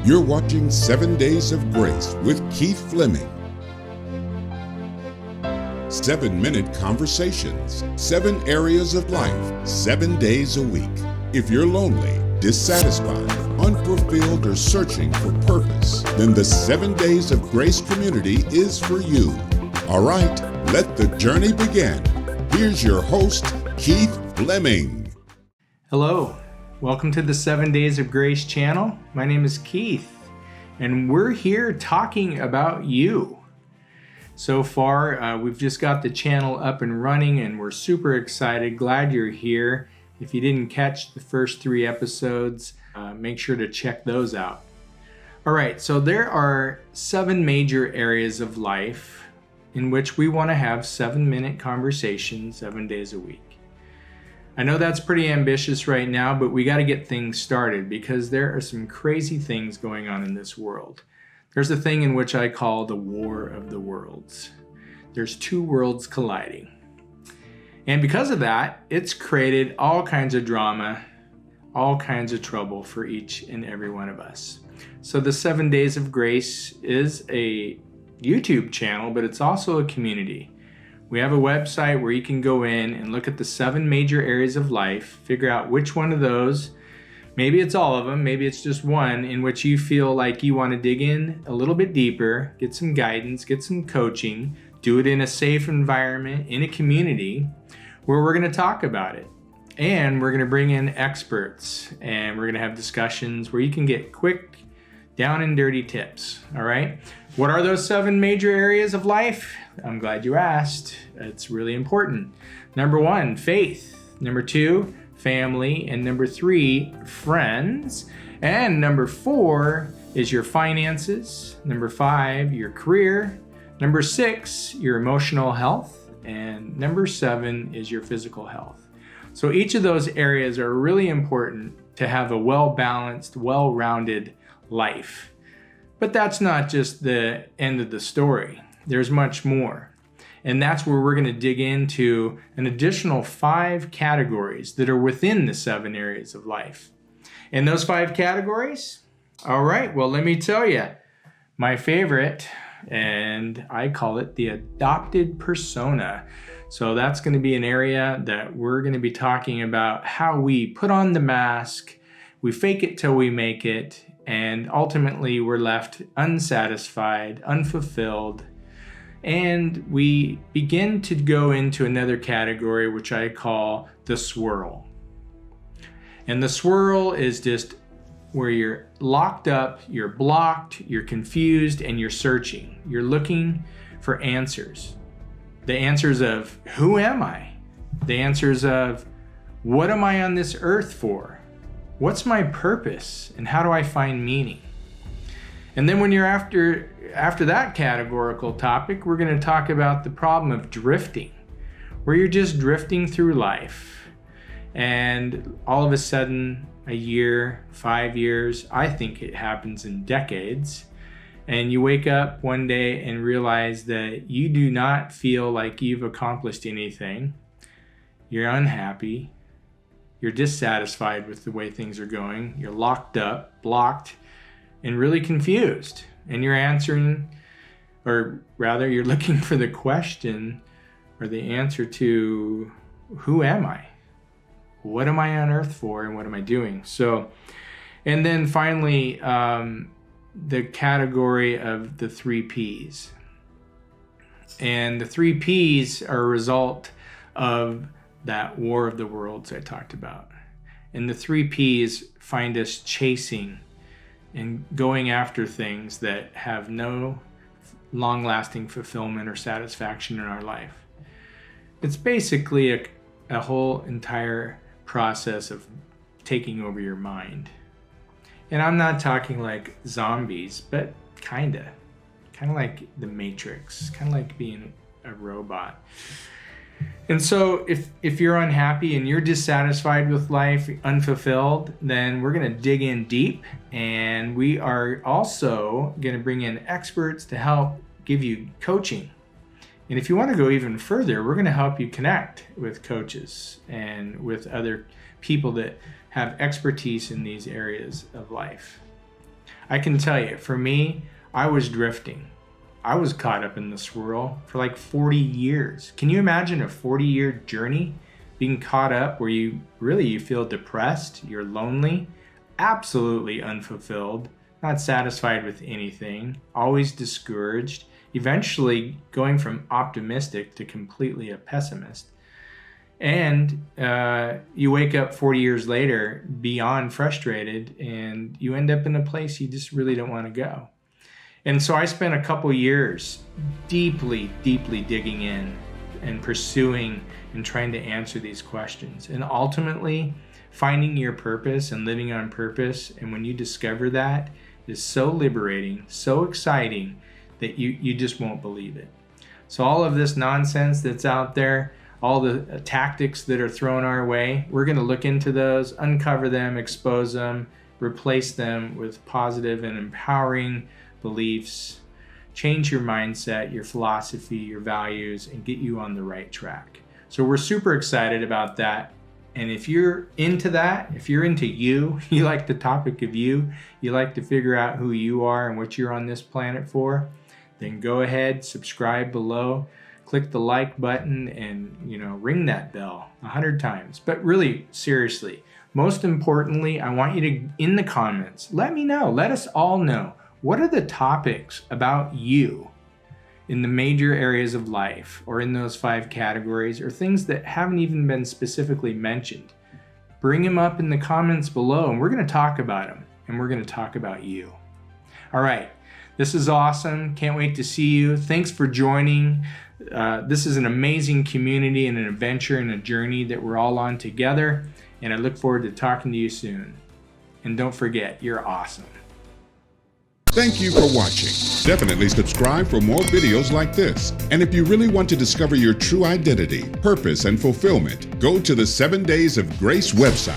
You're watching 7 Days of Grace with Keith Fleming. 7-minute conversations, 7 areas of life, 7 days a week. If you're lonely, dissatisfied, unfulfilled, or searching for purpose, then the 7 Days of Grace community is for you. All right, let the journey begin. Here's your host, Keith Fleming. Hello, welcome to the 7 Days of Grace channel. My name is Keith, and we're here talking about you. So far, we've just got the channel up and running, and we're super excited. Glad you're here. If you didn't catch the first 3 episodes, make sure to check those out. All right, so there are 7 major areas of life in which we want to have 7-minute conversations 7 days a week. I know that's pretty ambitious right now, but we got to get things started because there are some crazy things going on in this world. There's a thing in which I call the war of the worlds. There's 2 worlds colliding. And because of that, it's created all kinds of drama, all kinds of trouble for each and every one of us. So the 7 Days of Grace is a YouTube channel, but it's also a community. We have a website where you can go in and look at the 7 major areas of life, figure out which one of those, maybe it's all of them, maybe it's just one, in which you feel like you want to dig in a little bit deeper, get some guidance, get some coaching, do it in a safe environment, in a community where we're going to talk about it. And we're going to bring in experts, and we're going to have discussions where you can get quick, down and dirty tips. All right. What are those 7 major areas of life? I'm glad you asked. It's really important. Number 1, faith. Number 2, family. And number 3, friends. And number 4 is your finances. Number 5, your career. Number 6, your emotional health. And number 7 is your physical health. So each of those areas are really important to have a well-balanced, well-rounded life. But that's not just the end of the story. There's much more. And that's where we're going to dig into an additional 5 categories that are within the 7 areas of life. And those 5 categories? All right, well, let me tell you. My favorite, and I call it the adopted persona. So that's going to be an area that we're going to be talking about how we put on the mask, we fake it till we make it, and ultimately we're left unsatisfied, unfulfilled, and we begin to go into another category which I call the swirl. And the swirl is just where you're locked up, you're blocked, you're confused, and you're searching. You're looking for answers. The answers of who am I? The answers of what am I on this earth for? What's my purpose, and how do I find meaning? And then when you're after that categorical topic, we're going to talk about the problem of drifting, where you're just drifting through life. And all of a sudden, a year, 5 years, I think it happens in decades, and you wake up one day and realize that you do not feel like you've accomplished anything. You're unhappy. You're dissatisfied with the way things are going. You're locked up, blocked, and really confused. And you're answering, or rather, you're looking for the question or the answer to, who am I? What am I on earth for, and what am I doing? So, and then finally, the category of the 3 Ps. And the 3 Ps are a result of that war of the worlds I talked about. And the 3 Ps find us chasing and going after things that have no long-lasting fulfillment or satisfaction in our life. It's basically a whole entire process of taking over your mind. And I'm not talking like zombies, but kind of like the Matrix, kind of like being a robot. And so if you're unhappy and you're dissatisfied with life, unfulfilled, then we're going to dig in deep, and we are also going to bring in experts to help give you coaching. And if you want to go even further, we're going to help you connect with coaches and with other people that have expertise in these areas of life. I can tell you, for me, I was drifting. I was caught up in the swirl for like 40 years. Can you imagine a 40-year journey being caught up where you feel depressed, you're lonely, absolutely unfulfilled, not satisfied with anything, always discouraged, eventually going from optimistic to completely a pessimist. And you wake up 40 years later beyond frustrated, and you end up in a place you just really don't want to go. And so I spent a couple years deeply digging in and pursuing and trying to answer these questions, and ultimately finding your purpose and living on purpose. And when you discover that, is so liberating, so exciting that you just won't believe it. So all of this nonsense that's out there, all the tactics that are thrown our way, we're going to look into those, uncover them, expose them, replace them with positive and empowering beliefs, change your mindset, your philosophy, your values, and get you on the right track. So we're super excited about that. And if you're into that, if you're into you like the topic of you like to figure out who you are and what you're on this planet for, then go ahead, subscribe below, click the like button, and ring that bell 100 times. But really, seriously, most importantly, I want you to, in the comments, let me know, let us all know, what are the topics about you in the major areas of life, or in those 5 categories, or things that haven't even been specifically mentioned. Bring them up in the comments below, and we're going to talk about them, and we're going to talk about you. All right, this is awesome. Can't wait to see you. Thanks for joining. This is an amazing community and an adventure and a journey that we're all on together, and I look forward to talking to you soon. And don't forget, you're awesome. Thank you for watching. Definitely subscribe for more videos like this. And if you really want to discover your true identity, purpose, and fulfillment, go to the 7 Days of Grace website.